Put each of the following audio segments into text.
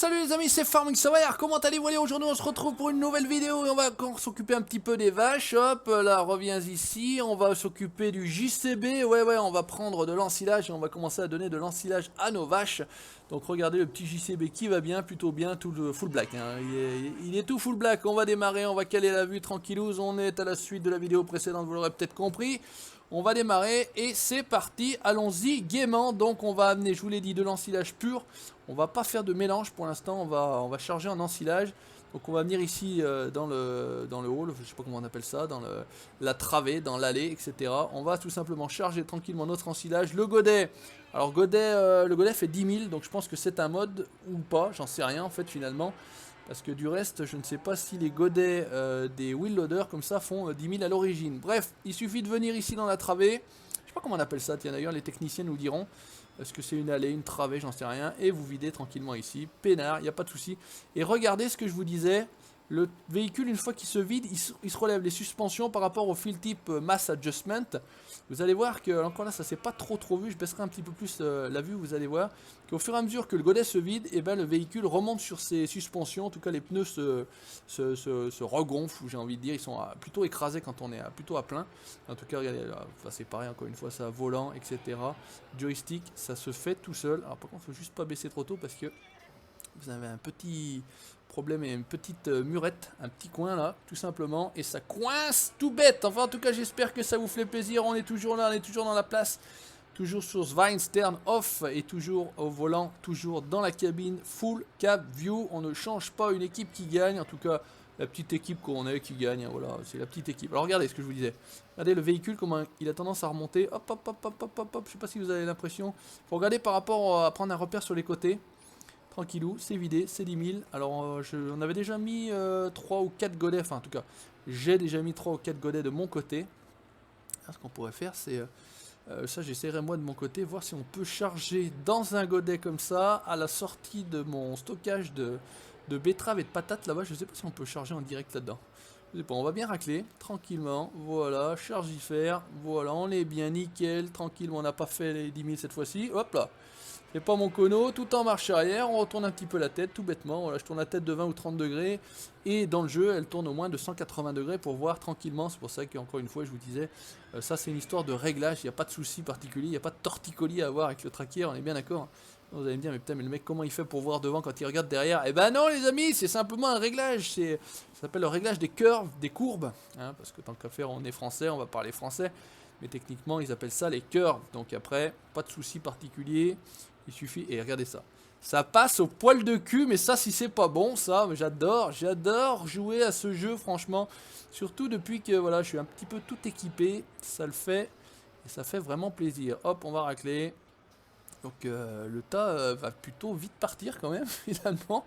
salut les amis, c'est Farming Savoyard, comment allez-vous? Aujourd'hui on se retrouve pour une nouvelle vidéo et on va encore s'occuper un petit peu des vaches. Hop, là reviens ici, on va s'occuper du JCB, ouais, on va prendre de l'ensilage et on va commencer à donner de l'ensilage à nos vaches. Donc regardez le petit JCB qui va bien, plutôt bien, tout le full black, hein. Il est tout full black. On va démarrer, on va caler la vue tranquillouze, on est à la suite de la vidéo précédente, vous l'aurez peut-être compris. On va démarrer et c'est parti, allons-y gaiement. Donc on va amener, je vous l'ai dit, de l'ensilage pur. On va pas faire de mélange pour l'instant, on va charger en ensilage. Donc on va venir ici dans le hall, je sais pas comment on appelle ça, dans la travée, dans l'allée, etc. On va tout simplement charger tranquillement notre ensilage. Le godet, alors le godet fait 10 000, donc je pense que c'est un mode ou pas, j'en sais rien en fait finalement. Parce que du reste, je ne sais pas si les godets des wheel loaders comme ça font 10 000 à l'origine. Bref, il suffit de venir ici dans la travée. Je sais pas comment on appelle ça, tiens d'ailleurs les techniciens nous diront. Est-ce que c'est une allée, une travée, j'en sais rien. Et vous videz tranquillement ici, peinard, il n'y a pas de souci. Et regardez ce que je vous disais. Le véhicule, une fois qu'il se vide, il se relève les suspensions par rapport au fil type Mass Adjustment. Vous allez voir que, encore là, ça s'est pas trop vu. Je baisserai un petit peu plus la vue, vous allez voir qu'au fur et à mesure que le godet se vide, et ben, le véhicule remonte sur ses suspensions. En tout cas, les pneus se regonflent, j'ai envie de dire. Ils sont plutôt écrasés quand on est plutôt à plein. En tout cas, regardez, là, c'est pareil, encore une fois, ça volant, etc. Joystick, ça se fait tout seul. Alors, par contre, il ne faut juste pas baisser trop tôt parce que vous avez un petit problème et une petite murette, un petit coin là, tout simplement, et ça coince tout bête. Enfin, en tout cas, j'espère que ça vous fait plaisir. On est toujours là, on est toujours dans la place, toujours sur Svine Stern Off et toujours au volant, toujours dans la cabine, full cab view. On ne change pas une équipe qui gagne, en tout cas, la petite équipe qu'on est qui gagne. Hein, voilà, c'est la petite équipe. Alors, regardez ce que je vous disais. Regardez le véhicule, comment il a tendance à remonter. Hop, hop, hop, hop, hop, hop, hop. Je sais pas si vous avez l'impression. Il faut regarder par rapport à prendre un repère sur les côtés. Tranquillou, c'est vidé, c'est 10 000. Alors, on avait déjà mis 3 ou 4 godets. Enfin, en tout cas, j'ai déjà mis 3 ou 4 godets de mon côté. Alors, ce qu'on pourrait faire, c'est... ça, j'essaierai moi de mon côté, voir si on peut charger dans un godet comme ça, à la sortie de mon stockage de betteraves et de patates là-bas. Je ne sais pas si on peut charger en direct là-dedans. Je sais pas, on va bien racler, tranquillement. Voilà, chargifère. Voilà, on est bien nickel, tranquillement. On n'a pas fait les 10 000 cette fois-ci. Hop là. C'est pas mon cono, tout en marche arrière, on retourne un petit peu la tête, tout bêtement. Voilà, je tourne la tête de 20 ou 30 degrés. Et dans le jeu, elle tourne au moins de 180 degrés pour voir tranquillement. C'est pour ça qu'encore une fois, je vous disais, ça c'est une histoire de réglage. Il n'y a pas de souci particulier, il n'y a pas de torticolis à avoir avec le tracker, on est bien d'accord. Vous allez me dire, mais putain, mais le mec, comment il fait pour voir devant quand il regarde derrière? Eh ben non, les amis, c'est simplement un réglage. Ça s'appelle le réglage des curves, des courbes. Hein, parce que tant qu'à faire, on est français, on va parler français. Mais techniquement, ils appellent ça les curves. Donc après, pas de souci particulier. Il suffit, et regardez ça. Ça passe au poil de cul, mais ça, si c'est pas bon, ça, j'adore jouer à ce jeu, franchement. Surtout depuis que, voilà, je suis un petit peu tout équipé, ça le fait, et ça fait vraiment plaisir. Hop, on va racler. Donc, le tas va plutôt vite partir quand même, finalement.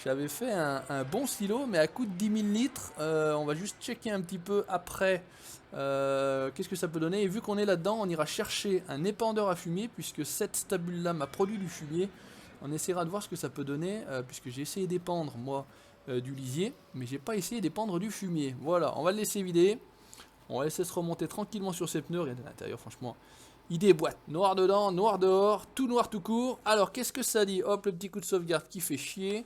J'avais fait un bon silo, mais à coût de 10 000 litres, on va juste checker un petit peu après qu'est-ce que ça peut donner. Et vu qu'on est là-dedans, on ira chercher un épandeur à fumier, puisque cette stabule-là m'a produit du fumier. On essaiera de voir ce que ça peut donner, puisque j'ai essayé d'épandre, moi, du lisier, mais j'ai pas essayé d'épandre du fumier. Voilà, on va le laisser vider. On va laisser se remonter tranquillement sur ses pneus. Regardez à l'intérieur, franchement. Il déboîte, noir dedans, noir dehors, tout noir tout court. Alors qu'est-ce que ça dit? Hop, le petit coup de sauvegarde qui fait chier.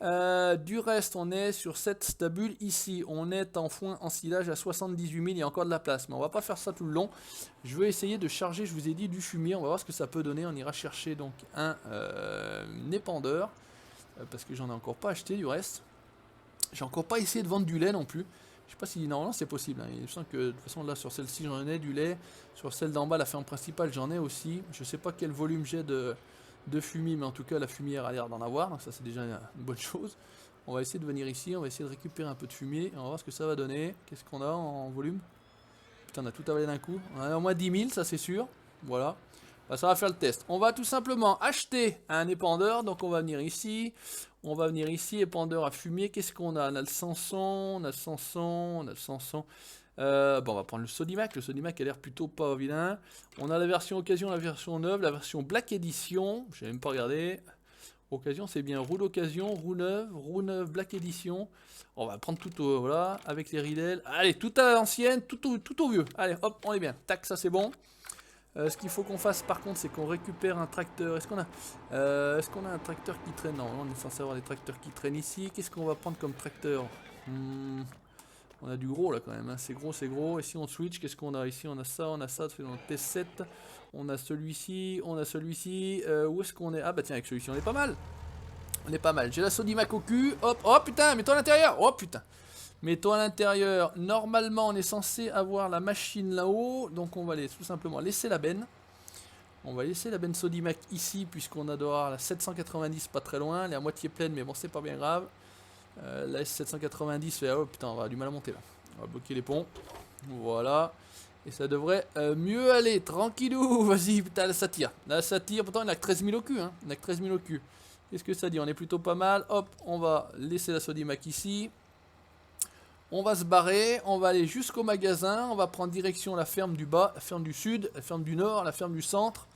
Du reste, on est sur cette stabule ici. On est en foin ensilage à 78 000, il y a encore de la place. Mais on va pas faire ça tout le long. Je veux essayer de charger, je vous ai dit, du fumier. On va voir ce que ça peut donner. On ira chercher donc un épandeur. Parce que j'en ai encore pas acheté du reste. J'ai encore pas essayé de vendre du lait non plus. Je sais pas si normalement c'est possible. Hein. Il me semble que de toute façon là sur celle-ci j'en ai du lait. Sur celle d'en bas, la ferme principale, j'en ai aussi. Je sais pas quel volume j'ai de fumier, mais en tout cas la fumière a l'air d'en avoir. Donc ça c'est déjà une bonne chose. On va essayer de venir ici, on va essayer de récupérer un peu de fumier. Et on va voir ce que ça va donner. Qu'est-ce qu'on a en volume? Putain, on a tout avalé d'un coup. On a au moins 10 000, ça c'est sûr. Voilà. Bah, ça va faire le test. On va tout simplement acheter un épandeur. Donc on va venir ici. On va venir ici, épandeur à fumier. Qu'est-ce qu'on a? On a le Sanson, on a le Sanson, on a le Sanson. Bon, on va prendre le Sodimac. Le Sodimac a l'air plutôt pas vilain. On a la version occasion, la version neuve, la version Black Edition. Je n'ai même pas regardé. Occasion, c'est bien roue d'occasion, roue neuve, Black Edition. On va prendre tout au, voilà, avec les ridelles. Allez, tout à l'ancienne, tout au vieux. Allez, hop, on est bien. Tac, ça c'est bon. Ce qu'il faut qu'on fasse par contre, c'est qu'on récupère un tracteur. Est-ce qu'on a un tracteur qui traîne? Non, on est censé avoir des tracteurs qui traînent ici. Qu'est-ce qu'on va prendre comme tracteur? On a du gros là quand même, hein. C'est gros, c'est gros. Et si on switch, qu'est-ce qu'on a? Ici on a ça, c'est dans le T7. On a celui-ci, on a celui-ci. Où est-ce qu'on est? Ah bah tiens, avec celui-ci on est pas mal. On est pas mal. J'ai la Sodimac au cul. Hop, oh putain, mets-toi à l'intérieur. Oh putain. Mets-toi à l'intérieur. Normalement on est censé avoir la machine là-haut. Donc on va tout simplement laisser la benne. On va laisser la benne Sodimac ici, puisqu'on a dehors la 790 pas très loin. Elle est à moitié pleine, mais bon c'est pas bien grave. La S790, oh putain, on va avoir du mal à monter là. On va bloquer les ponts. Voilà. Et ça devrait mieux aller. Tranquillou. Vas-y, putain, là ça tire. Là ça tire. Pourtant, il n'a que 13 000 au cul. Hein. Il n'a que 13 000 au cul. Qu'est-ce que ça dit? On est plutôt pas mal. Hop, on va laisser la Sodimac ici. On va se barrer. On va aller jusqu'au magasin. On va prendre direction la ferme du bas, la ferme du sud, la ferme du nord, la ferme du centre.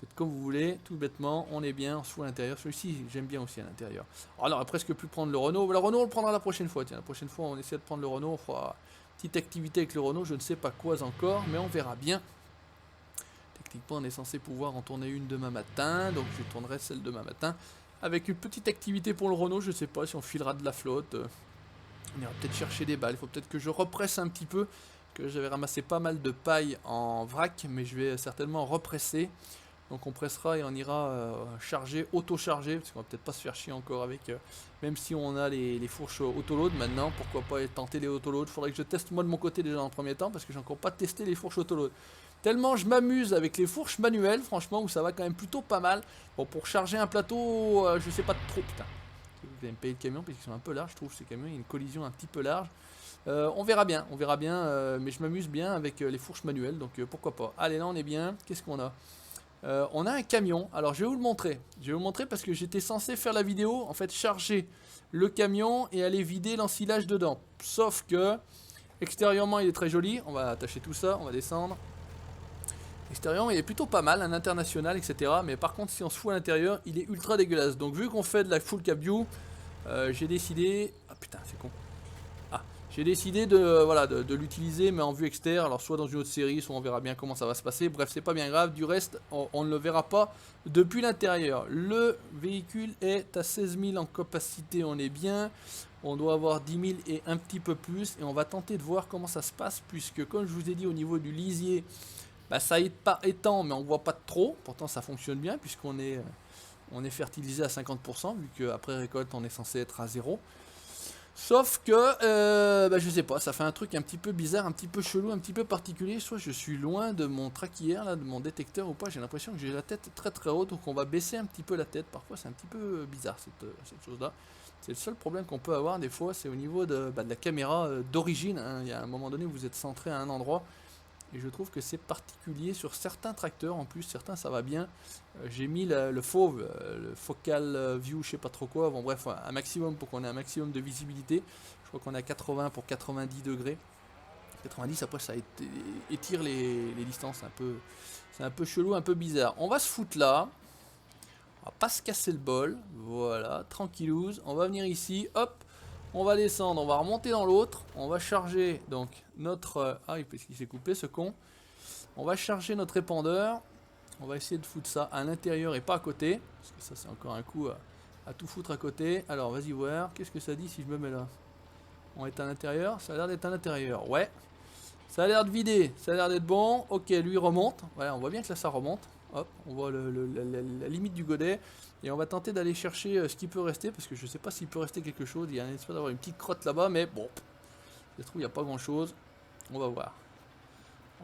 Faites comme vous voulez, tout bêtement, on est bien, on se fout à l'intérieur. Celui-ci, j'aime bien aussi à l'intérieur. Alors, on va presque plus prendre le Renault. Le Renault, on le prendra la prochaine fois. Tiens, la prochaine fois, on essaie de prendre le Renault. On fera une petite activité avec le Renault. Je ne sais pas quoi encore, mais on verra bien. Techniquement, on est censé pouvoir en tourner une demain matin. Donc, je tournerai celle demain matin. Avec une petite activité pour le Renault. Je ne sais pas si on filera de la flotte. On ira peut-être chercher des balles. Il faut peut-être que je represse un petit peu. Parce que j'avais ramassé pas mal de paille en vrac. Mais je vais certainement represser. Donc on pressera et on ira charger, auto-charger, parce qu'on va peut-être pas se faire chier encore avec, même si on a les fourches autoload maintenant, pourquoi pas tenter les autoload. Faudrait que je teste moi de mon côté déjà en premier temps, parce que j'ai encore pas testé les fourches autoload. Tellement je m'amuse avec les fourches manuelles, franchement, où ça va quand même plutôt pas mal. Bon, pour charger un plateau, je sais pas trop, putain. Vous allez me payer le camion, parce qu'ils sont un peu larges, je trouve, ces camions, il y a une collision un petit peu large. On verra bien, mais je m'amuse bien avec les fourches manuelles, donc pourquoi pas. Allez, là on est bien, qu'est-ce qu'on a? On a un camion, alors je vais vous le montrer. Je vais vous montrer parce que j'étais censé faire la vidéo, en fait charger le camion et aller vider l'ensilage dedans. Sauf que, extérieurement il est très joli, on va attacher tout ça, on va descendre. Extérieurement il est plutôt pas mal, un international, etc. Mais par contre si on se fout à l'intérieur, il est ultra dégueulasse. Donc vu qu'on fait de la full cab view, j'ai décidé... Ah putain c'est con. J'ai décidé de l'utiliser mais en vue externe, alors soit dans une autre série, soit on verra bien comment ça va se passer. Bref, c'est pas bien grave, du reste, on ne le verra pas depuis l'intérieur. Le véhicule est à 16 000 en capacité, on est bien. On doit avoir 10 000 et un petit peu plus. Et on va tenter de voir comment ça se passe, puisque comme je vous ai dit au niveau du lisier, bah, ça étend mais on voit pas trop. Pourtant ça fonctionne bien puisqu'on est, fertilisé à 50%, vu qu'après récolte on est censé être à 0. Sauf que, je sais pas, ça fait un truc un petit peu bizarre, un petit peu chelou, un petit peu particulier. Soit je suis loin de mon traquillère, là, de mon détecteur ou pas. J'ai l'impression que j'ai la tête très très haute, donc on va baisser un petit peu la tête. Parfois c'est un petit peu bizarre cette chose-là. C'est le seul problème qu'on peut avoir des fois, c'est au niveau de la caméra d'origine. Hein. Il y a un moment donné où vous êtes centré à un endroit. Et je trouve que c'est particulier sur certains tracteurs, en plus certains ça va bien. J'ai mis le fauve, le focal view, je sais pas trop quoi, bon bref, un maximum pour qu'on ait un maximum de visibilité. Je crois qu'on est à 80 pour 90 degrés. 90 après ça étire les distances, c'est un peu chelou, un peu bizarre. On va se foutre là, on va pas se casser le bol, voilà, tranquillouse. On va venir ici, hop. On va descendre, on va remonter dans l'autre, on va charger donc notre... Ah, parce qu'il s'est coupé ce con. On va charger notre répandeur. On va essayer de foutre ça à l'intérieur et pas à côté. Parce que ça c'est encore un coup à tout foutre à côté. Alors vas-y voir, qu'est-ce que ça dit si je me mets là? On est à l'intérieur, ça a l'air d'être à l'intérieur, ouais. Ça a l'air de vider, ça a l'air d'être bon. Ok, lui remonte, voilà, on voit bien que là ça remonte. Hop, on voit la limite du godet. Et on va tenter d'aller chercher ce qui peut rester. Parce que je sais pas s'il peut rester quelque chose. Il y a un espèce d'avoir une petite crotte là-bas. Mais bon, je trouve il n'y a pas grand-chose. On va voir.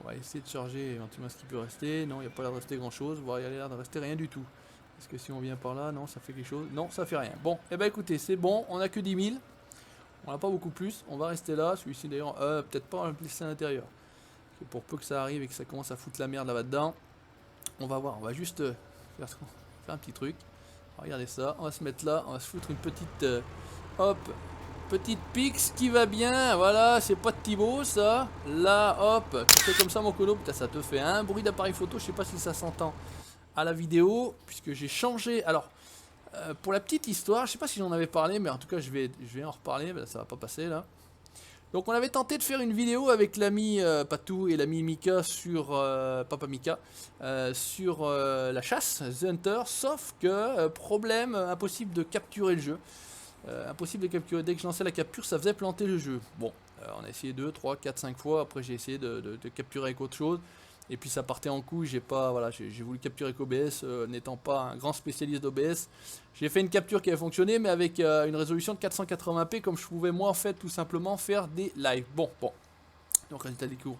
On va essayer de charger éventuellement ce qui peut rester. Non, il n'y a pas l'air de rester grand-chose. Voire il y a l'air de rester rien du tout. Est-ce que si on vient par là, non, ça fait quelque chose? Non, ça fait rien. Bon, et écoutez, c'est bon. On n'a que 10 000. On n'a pas beaucoup plus. On va rester là. Celui-ci d'ailleurs, peut-être pas, on va le laisser à l'intérieur. Pour peu que ça arrive et que ça commence à foutre la merde là-bas dedans. On va voir, on va juste faire un petit truc. Regardez ça, on va se mettre là, on va se foutre une petite petite pix qui va bien. Voilà, c'est pas de Thibaut ça. Là, hop, tu fais comme ça mon colo. Putain, ça te fait un bruit d'appareil photo. Je sais pas si ça s'entend à la vidéo, puisque j'ai changé. Alors, pour la petite histoire, je sais pas si j'en avais parlé, mais en tout cas, je vais en reparler. Ben, ça va pas passer là. Donc on avait tenté de faire une vidéo avec l'ami Patou et l'ami Mika sur Papa Mika sur la chasse, The Hunter, sauf que problème, impossible de capturer le jeu. Impossible de capturer, dès que je lançais la capture ça faisait planter le jeu. Bon, on a essayé 2, 3, 4, 5 fois, après j'ai essayé de capturer avec autre chose. Et puis ça partait en couille, j'ai voulu capturer avec OBS, n'étant pas un grand spécialiste d'OBS. J'ai fait une capture qui avait fonctionné, mais avec une résolution de 480p, comme je pouvais moi en fait tout simplement faire des lives. Bon. Donc résultat des cours.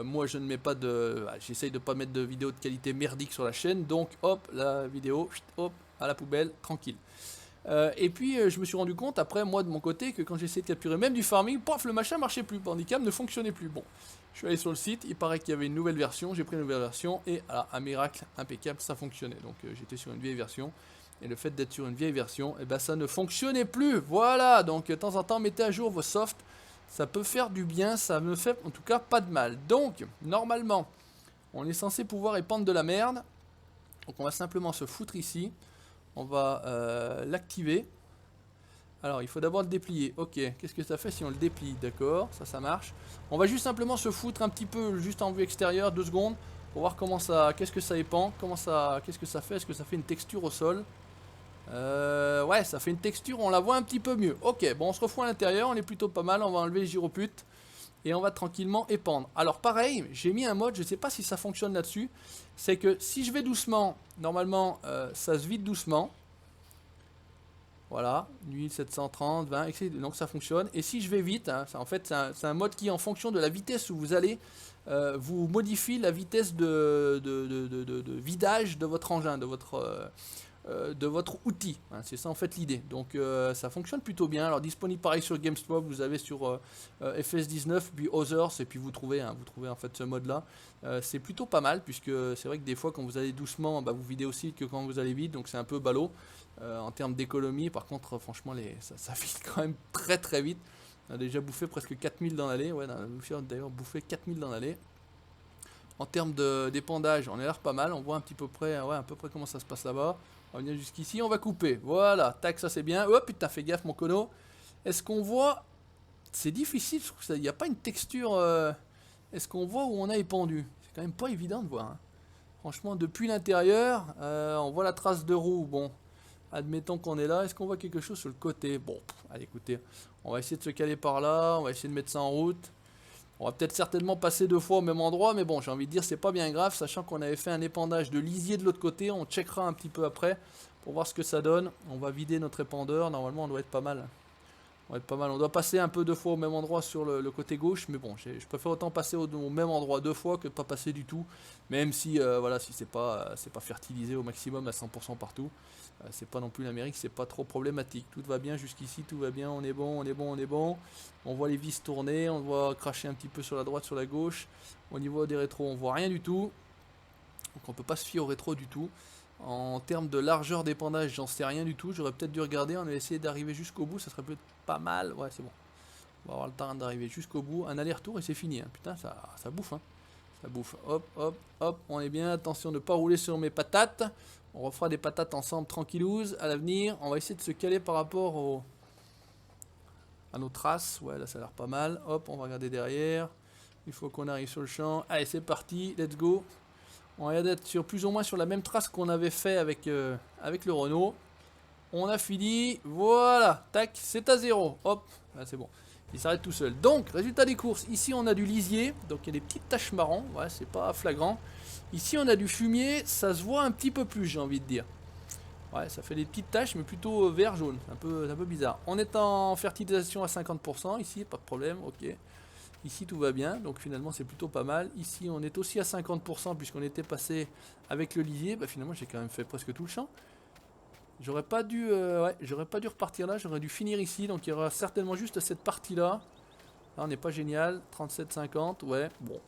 Moi je ne mets pas de... J'essaye de pas mettre de vidéos de qualité merdique sur la chaîne, donc hop, la vidéo, hop, à la poubelle, tranquille. Et puis je me suis rendu compte après moi de mon côté que quand j'essayais de capturer même du farming, paf, le machin marchait plus, Bandicam ne fonctionnait plus. Bon, je suis allé sur le site, il paraît qu'il y avait une nouvelle version, j'ai pris une nouvelle version et voilà, un miracle impeccable, ça fonctionnait. Donc j'étais sur une vieille version et le fait d'être sur une vieille version, et ben ça ne fonctionnait plus. Voilà, donc de temps en temps mettez à jour vos softs, ça peut faire du bien, ça me fait en tout cas pas de mal. Donc normalement on est censé pouvoir épandre de la merde, donc on va simplement se foutre ici. On va l'activer. Alors il faut d'abord le déplier. Ok, qu'est-ce que ça fait si on le déplie? D'accord, ça marche. On va juste simplement se foutre un petit peu juste en vue extérieure, 2 secondes, pour voir comment ça, qu'est-ce que ça épand, qu'est-ce que ça fait, est-ce que ça fait une texture au sol? Ouais, ça fait une texture, on la voit un petit peu mieux. Ok, bon, on se refout à l'intérieur, on est plutôt pas mal, on va enlever les gyroputes et on va tranquillement épandre. Alors pareil, j'ai mis un mode, je ne sais pas si ça fonctionne là-dessus, c'est que si je vais doucement, normalement ça se vide doucement. Voilà, 1730, 20, etc. Donc ça fonctionne. Et si je vais vite, hein, en fait c'est un mode qui en fonction de la vitesse où vous allez, vous modifie la vitesse de vidage de votre engin, de votre outil, hein, c'est ça en fait l'idée. Donc ça fonctionne plutôt bien. Alors disponible pareil sur GameStop, vous avez sur FS19 puis Others et puis vous trouvez en fait ce mode là. C'est plutôt pas mal puisque c'est vrai que des fois quand vous allez doucement, bah, vous videz aussi que quand vous allez vite, donc c'est un peu ballot en termes d'économie. Par contre franchement ça vide quand même très très vite. On a déjà bouffé presque 4000 dans l'allée, ouais, d'ailleurs bouffé 4000 dans l'allée. En termes d'épandage, on a l'air pas mal, on voit un petit peu près, ouais, à peu près comment ça se passe là-bas. On va venir jusqu'ici, on va couper. Voilà, tac, ça c'est bien. Oh putain, fais gaffe mon cono. Est-ce qu'on voit... C'est difficile, je trouve ça. Il n'y a pas une texture... Est-ce qu'on voit où on a épandu? C'est quand même pas évident de voir. Hein. Franchement, depuis l'intérieur, on voit la trace de roue. Bon, admettons qu'on est là. Est-ce qu'on voit quelque chose sur le côté? Bon, allez, écoutez. On va essayer de se caler par là. On va essayer de mettre ça en route. On va peut-être certainement passer 2 fois au même endroit, mais bon, j'ai envie de dire, c'est pas bien grave, sachant qu'on avait fait un épandage de lisier de l'autre côté. On checkera un petit peu après pour voir ce que ça donne. On va vider notre épandeur. Normalement, on doit être pas mal. On doit passer un peu 2 fois au même endroit sur le côté gauche, mais bon, je préfère autant passer au même endroit 2 fois que pas passer du tout. Même si, voilà, si c'est pas fertilisé au maximum à 100% partout. C'est pas non plus l'Amérique, c'est pas trop problématique. Tout va bien jusqu'ici, tout va bien, on est bon. On voit les vis tourner, on voit cracher un petit peu sur la droite, sur la gauche. Au niveau des rétros, on voit rien du tout. Donc on peut pas se fier aux rétros du tout. En termes de largeur d'épandage, j'en sais rien du tout. J'aurais peut-être dû regarder, on va essayer d'arriver jusqu'au bout, ça serait peut-être pas mal. Ouais, c'est bon. On va avoir le temps d'arriver jusqu'au bout. Un aller-retour et c'est fini. Hein. Putain, ça bouffe. Hein. Ça bouffe. Hop, on est bien. Attention de ne pas rouler sur mes patates. On refera des patates ensemble tranquillouses à l'avenir. On va essayer de se caler par rapport à nos traces. Ouais, là ça a l'air pas mal. Hop, on va regarder derrière. Il faut qu'on arrive sur le champ. Allez, c'est parti. Let's go. On va être sur plus ou moins sur la même trace qu'on avait fait avec le Renault. On a fini. Voilà. Tac, c'est à 0. Hop, là, c'est bon. Il s'arrête tout seul. Donc, résultat des courses. Ici, on a du lisier. Donc, il y a des petites taches marron. Ouais, c'est pas flagrant. Ici, on a du fumier. Ça se voit un petit peu plus, j'ai envie de dire. Ouais, ça fait des petites taches, mais plutôt vert-jaune. C'est un peu bizarre. On est en fertilisation à 50%. Ici, pas de problème. Ok. Ici, tout va bien. Donc, finalement, c'est plutôt pas mal. Ici, on est aussi à 50% puisqu'on était passé avec le lisier. Bah, finalement, j'ai quand même fait presque tout le champ. J'aurais pas dû repartir là, j'aurais dû finir ici, donc il y aura certainement juste cette partie-là. Là, on n'est pas génial, 37,50, ouais, bon.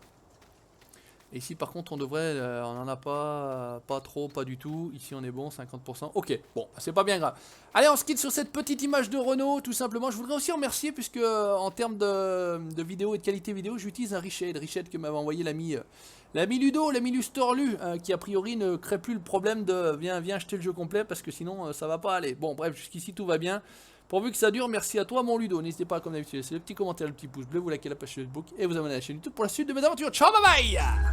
Et ici, par contre, on devrait, on n'en a pas trop, pas du tout. Ici, on est bon, 50%. Ok, bon, c'est pas bien grave. Allez, on se quitte sur cette petite image de Renault, tout simplement. Je voudrais aussi remercier, puisque en termes de vidéo et de qualité vidéo, j'utilise un Richet que m'avait envoyé l'ami Ludo, l'ami Lustorlu, qui a priori ne crée plus le problème de viens acheter le jeu complet, parce que sinon, ça va pas aller. Bon, bref, jusqu'ici, tout va bien. Pourvu que ça dure, merci à toi mon Ludo. N'hésitez pas comme d'habitude, c'est le petit commentaire, le petit pouce bleu, vous likez la page Facebook et vous abonnez à la chaîne YouTube pour la suite de mes aventures. Ciao, bye bye.